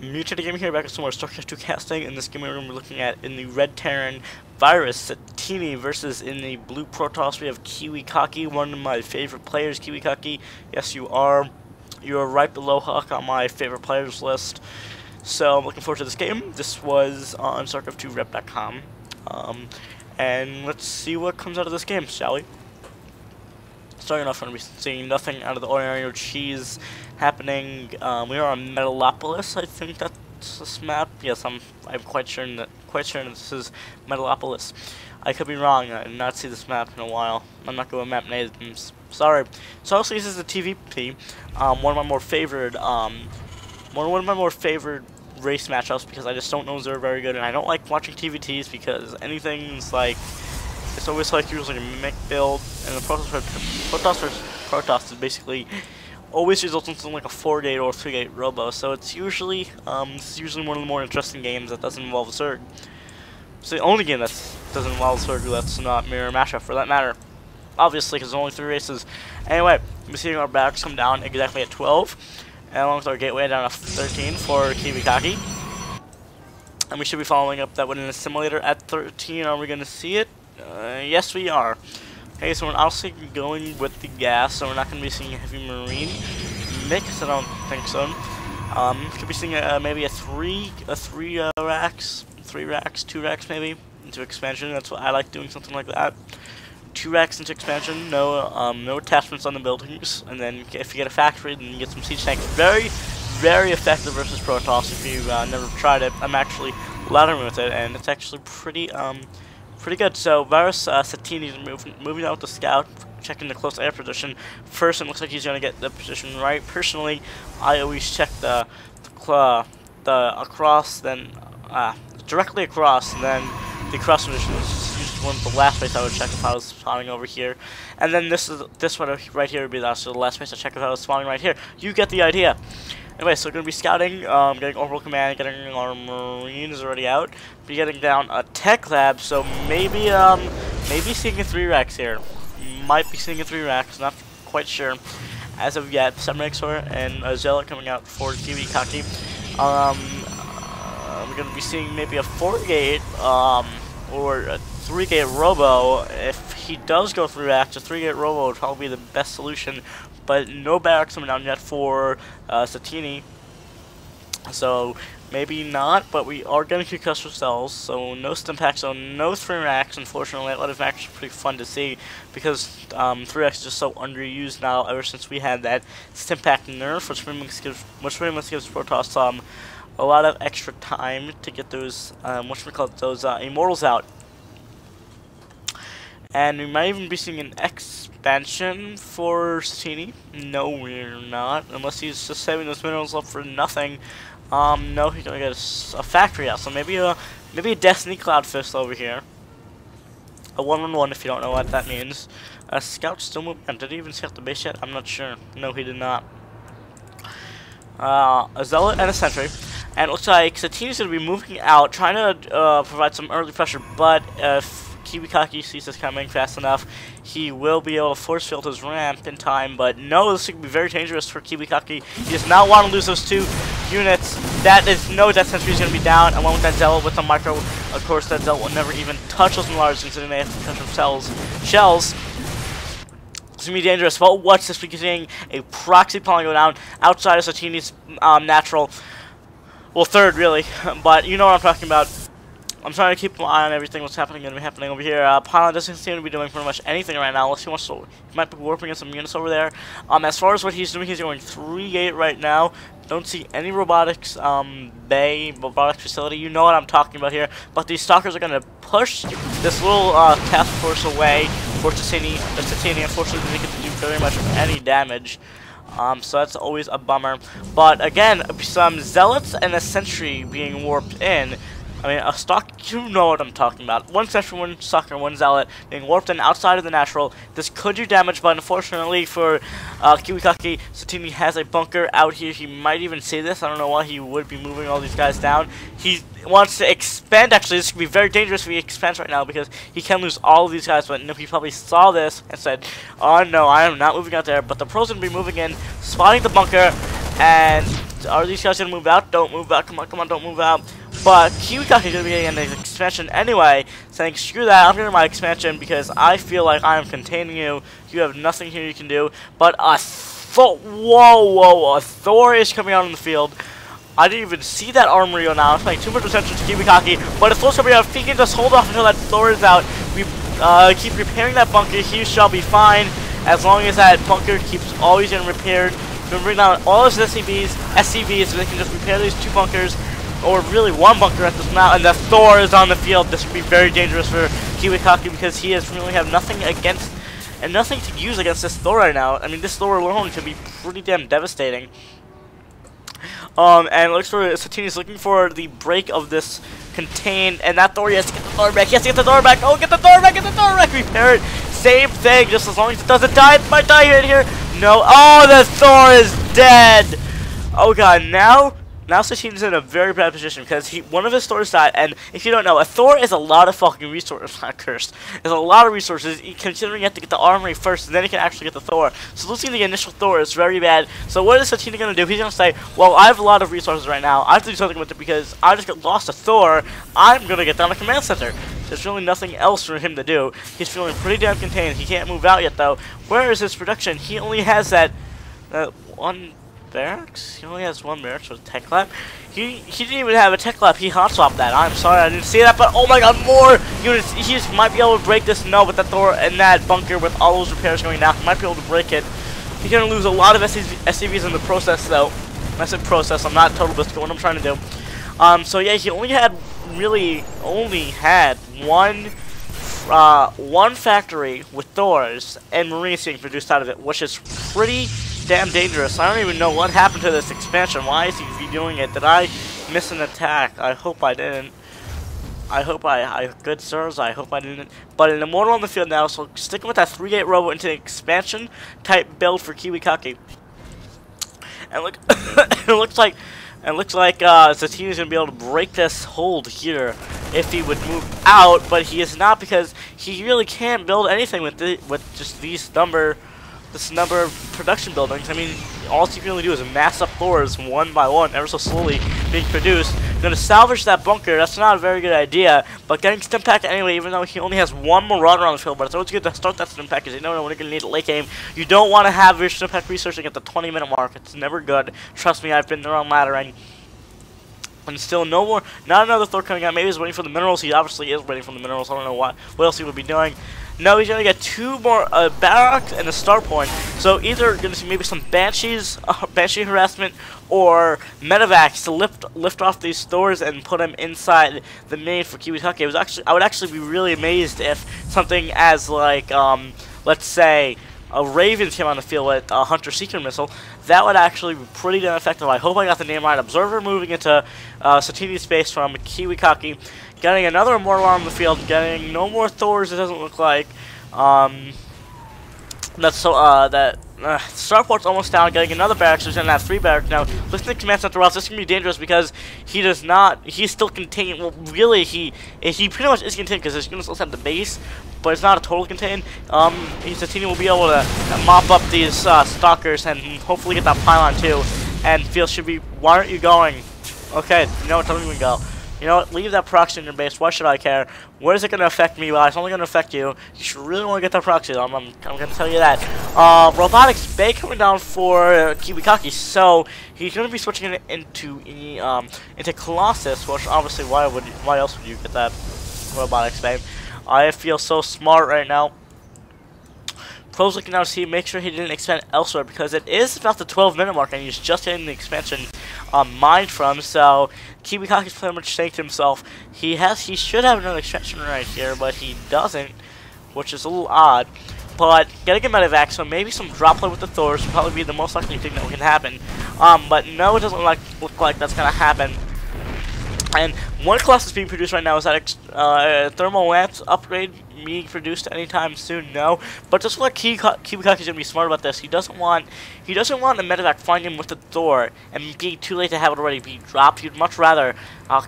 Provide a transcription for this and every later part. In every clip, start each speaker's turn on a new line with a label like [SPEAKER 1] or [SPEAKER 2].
[SPEAKER 1] MutatedGamer here, back with some more StarCraft 2 casting. In this game we're going to be looking at in the red Terran virus, Satiini, versus in the blue Protoss we have Kiwikaki, one of my favorite players. Kiwikaki, yes you are. You are right below Huck on my favorite players list. So I'm looking forward to this game. This was on StarCraft2rep.com. And let's see what comes out of this game, shall we? Starting off, we're going to be seeing nothing out of the ordinary or cheese happening. We are on Metalopolis, I think that's this map. Yes, I'm quite sure that this is Metalopolis. I could be wrong. I did not see this map in a while. I'm not good with map names. Sorry. So also, this is a TVP. One of my more favored race matchups because I just don't know if they're very good, and I don't like watching TVTs because anything's like, it's always like usually a mech build, and the Protoss is basically always results in something like a 4-gate or 3-gate robo. So it's usually this is usually one of the more interesting games that doesn't involve a Zerg. It's the only game that doesn't involve a Zerg that's not mirror matchup for that matter. Obviously, because there's only 3 races. Anyway, we're seeing our barracks come down exactly at 12, and along with our gateway down to 13 for Kiwikaki. And we should be following up that with an assimilator at 13. Are we going to see it? Yes, we are. Okay, so we're obviously going with the gas, so we're not going to be seeing a heavy marine mix. I don't think so. Could be seeing maybe three racks, 2 racks maybe into expansion. That's what I like, doing something like that. 2 racks into expansion, no attachments on the buildings, and then if you get a factory, then you get some siege tanks. Very, very effective versus Protoss. If you've never tried it, I'm actually laddering with it, and it's actually pretty good. So Virus Satiini is moving out with the scout, checking the close air position. First, it looks like he's going to get the position right. Personally, I always check the across, then directly across, and then the cross position is usually one of the last place I would check if I was spawning over here. And then this one right here would be the last place I check if I was spawning right here. You get the idea. Anyway, so we're going to be scouting, getting orbital command, getting our marines already out, be getting down a tech lab, so maybe seeing a 3 racks here. Might be seeing a 3 racks, not quite sure as of yet. 7 Exor and a Zealot coming out for Kiwikaki. We're going to be seeing maybe a 4-gate or a 3-gate robo. If he does go 3 racks, a 3-gate robo would probably be the best solution. But no barracks coming down yet for Satiini, so maybe not. But we are getting concussor cells, so no stim packs, so no 3 racks. Unfortunately, that would have actually pretty fun to see because 3 racks is just so underused now. Ever since we had that stim pack nerf, which pretty much gives Protoss a lot of extra time to get those immortals out. And we might even be seeing an expansion for Satiini. No, we're not. Unless he's just saving those minerals up for nothing. No, he's gonna get a factory out. So maybe a Destiny Cloud Fist over here. A 1-on-1 if you don't know what that means. A scout still moving. Did he even scout the base yet? I'm not sure. No, he did not. A Zealot and a Sentry. And it looks like Satiini's gonna be moving out, trying to provide some early pressure, but if Kiwikaki sees this coming fast enough, he will be able to force field his ramp in time. But no, this could be very dangerous for Kiwikaki. He does not want to lose those 2 units. That Sentry is going to be down. Along with that Zealot with the micro, of course, that Zealot will never even touch those Milars, considering they have to touch them shells. It's going to be dangerous. But watch this, we're getting a proxy polling go down outside of Satiini's natural. Well, 3rd, really. But you know what I'm talking about. I'm trying to keep an eye on everything what's happening over here. Pylon doesn't seem to be doing pretty much anything right now unless he wants to. He might be warping in some units over there. As far as what he's doing, he's going 3-gate right now. Don't see any robotics robotics facility. You know what I'm talking about here. But these stalkers are going to push this little task force away for Satiini. Unfortunately, they didn't get to do very much of any damage. So that's always a bummer. But again, some Zealots and a Sentry being warped in. I mean, a stock, you know what I'm talking about. 1 Sentry, 1 Stalker, 1 Zealot being warped in outside of the natural. This could do damage, but unfortunately for Kiwikaki, Satiini has a bunker out here. He might even see this. I don't know why he would be moving all these guys down. He wants to expand. Actually, this could be very dangerous if he expands right now because he can lose all of these guys. But no, he probably saw this and said, oh no, I am not moving out there. But the pro's going to be moving in, spotting the bunker, and Are these guys gonna move out? Don't move out. Come on, come on, don't move out. But Kiwikaki is gonna be getting an expansion anyway, saying screw that, I'm getting my expansion because I feel like I am containing you. You have nothing here you can do. But a Thor is coming out on the field. I didn't even see that armory now. I'm paying too much attention to Kiwikaki, but if Thor's coming out, if he can just hold off until that Thor is out, we keep repairing that bunker. He shall be fine as long as that bunker keeps always getting repaired. We can bring down all his SCVs, so they can just repair these 2 bunkers, or really 1 bunker at this now, and the Thor is on the field. This would be very dangerous for Kiwikaki because he has really have nothing against and nothing to use against this Thor right now. I mean, this Thor alone can be pretty damn devastating. And it looks for Satiini's looking for the break of this contained, and that Thor, he has to get the Thor back. He has to get the Thor back. Oh, get the Thor back, get the Thor back. Repair it. Same thing, just as long as it doesn't die. It might die right here. No. Oh, the Thor is dead. Oh god, now Satiini's in a very bad position because one of his Thors died, and if you don't know, a Thor is a lot of fucking resources. Not cursed. It's a lot of resources, considering you have to get the armory first, and then you can actually get the Thor. So losing the initial Thor is very bad. So what is Satiini gonna do? He's gonna say, well, I have a lot of resources right now. I have to do something with it because I just lost a Thor. I'm gonna get down the command center. There's really nothing else for him to do. He's feeling pretty damn contained. He can't move out yet though. Where is his production? He only has that one barracks? He only has 1 barracks with a tech lab. He didn't even have a tech lab. He hot swapped that. I'm sorry, I didn't see that, but oh my god, more units. He just might be able to break this. No, with that Thor and that bunker with all those repairs going down, he might be able to break it. He's gonna lose a lot of SCVs in the process though. When I said process, I'm not total biscuit what I'm trying to do. So yeah, he only had one factory with Thors and Marines being produced out of it, which is pretty damn dangerous. I don't even know what happened to this expansion. Why is he redoing it? Did I miss an attack? I hope I didn't. Good sirs, I hope I didn't. But an Immortal on the field now, so sticking with that 3-gate robo into the expansion type build for Kiwikaki. And look, it looks like Satiini is gonna be able to break this hold here if he would move out, but he is not because he really can't build anything with just this number of production buildings. I mean, all he can really do is mass up Thors 1 by 1, ever so slowly being produced. Going to salvage that bunker. That's not a very good idea, but getting stim pack anyway, even though he only has 1 Marauder on the field. But it's always good to start that stim pack because you don't know when you're going to need it late game. You don't want to have your stim pack researching at the 20-minute mark. It's never good. Trust me, I've been there on laddering. And still not another Thor coming out. Maybe he's waiting for the minerals. He obviously is waiting for the minerals. I don't know what else he would be doing. No, he's gonna get 2 more barracks and a start point. So either gonna see maybe some Banshee harassment or medevacs to lift off these Thors and put them inside the main for Kiwikaki. I would actually be really amazed if something as like let's say a Raven came on the field with a Hunter Seeker missile. That would actually be pretty damn effective. I hope I got the name right. Observer moving into Satiini's space from Kiwikaki. Getting another Immortal on the field. Getting no more Thors, it doesn't look like. Starport's almost down. Getting another barracks. He's gonna have 3 barracks now. Listen to command center routes. This is gonna be dangerous because he does not. He's still contained. Well, really, he pretty much is contained because his units also have the base, but it's not a total contained. Satiini will be able to mop up these stalkers and hopefully get that pylon too. And Field should be. Why aren't you going? Okay, you know what? Don't even go. You know what? Leave that proxy in your base. Why should I care? What is it going to affect me? Well, it's only going to affect you. You should really want to get that proxy. I'm going to tell you that. Robotics Bay coming down for Kiwikaki, so he's going to be switching it into Colossus, which obviously why else would you get that Robotics Bay? I feel so smart right now. Pro's looking now to see, make sure he didn't expand elsewhere because it is about the 12-minute mark and he's just getting the expansion mined from. So Kiwikaki's pretty much saying to himself, he should have another expansion right here, but he doesn't, which is a little odd. But getting a medevac, so maybe some drop play with the Thors would probably be the most likely thing that can happen. But no, it doesn't look like that's gonna happen. And one class that's being produced right now is that thermal lamps upgrade being produced anytime soon. No, but just like Kiwikaki is gonna be smart about this. He doesn't want the medevac finding him with the Thor and be too late to have it already be dropped. He'd much rather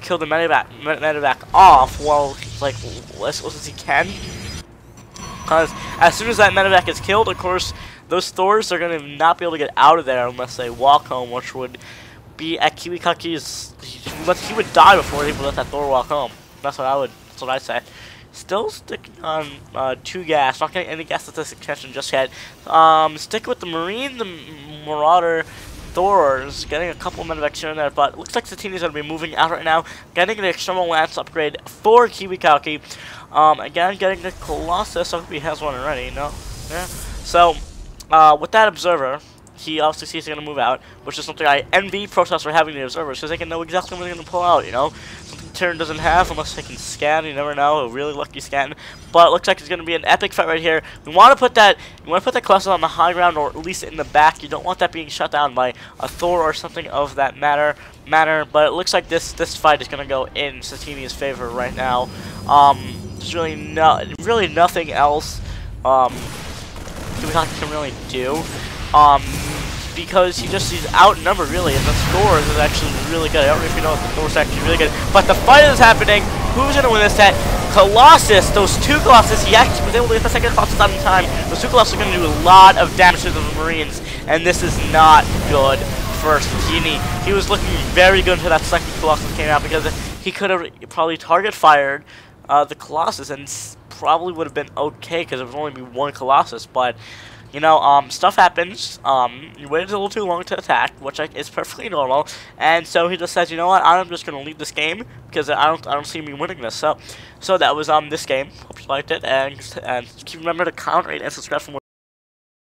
[SPEAKER 1] kill the medevac off while like as close as he can. Because as soon as that medevac is killed, of course, those Thors are gonna not be able to get out of there unless they walk home, which would be at Kiwikaki's. He would die before he would let that Thor walk home. That's what I'd say. Still sticking on 2 gas. Not getting any gas at this extension just yet. Stick with the Marine, the Marauder, Thors, getting a couple of medevacs here and there, but it looks like Satiini's going to be moving out right now, getting the external lance upgrade for Kiwikaki. Again, getting the Colossus. I hope he has one already. No? Yeah. So, with that Observer, he obviously sees he's going to move out, which is something I envy protests for having the Observers, because they can know exactly when they're going to pull out, you know? Something Terran doesn't have, unless they can scan, you never know, a really lucky scan. But it looks like it's going to be an epic fight right here. We want to put that Colossus on the high ground, or at least in the back. You don't want that being shut down by a Thor or something of that matter. But it looks like this fight is going to go in Satiini's favor right now. There's really nothing else Kiwikaki can really do. Because he's outnumbered really, and the scores is actually really good. I don't know if you know if the scores actually really good, but the fight is happening. Who's gonna win this set? Colossus, those 2 Colossus, he actually was able to get the second Colossus out in time. Those 2 Colossus are gonna do a lot of damage to the Marines, and this is not good for Satiini. He was looking very good until that second Colossus came out, because he could have probably target fired the Colossus and probably would have been okay, because it would only be 1 Colossus, but you know, stuff happens. You waited a little too long to attack, which is perfectly normal. And so he just says, you know what, I'm just gonna leave this game because I don't see me winning this. So that was this game. Hope you liked it, and remember to comment, rate, and subscribe for more.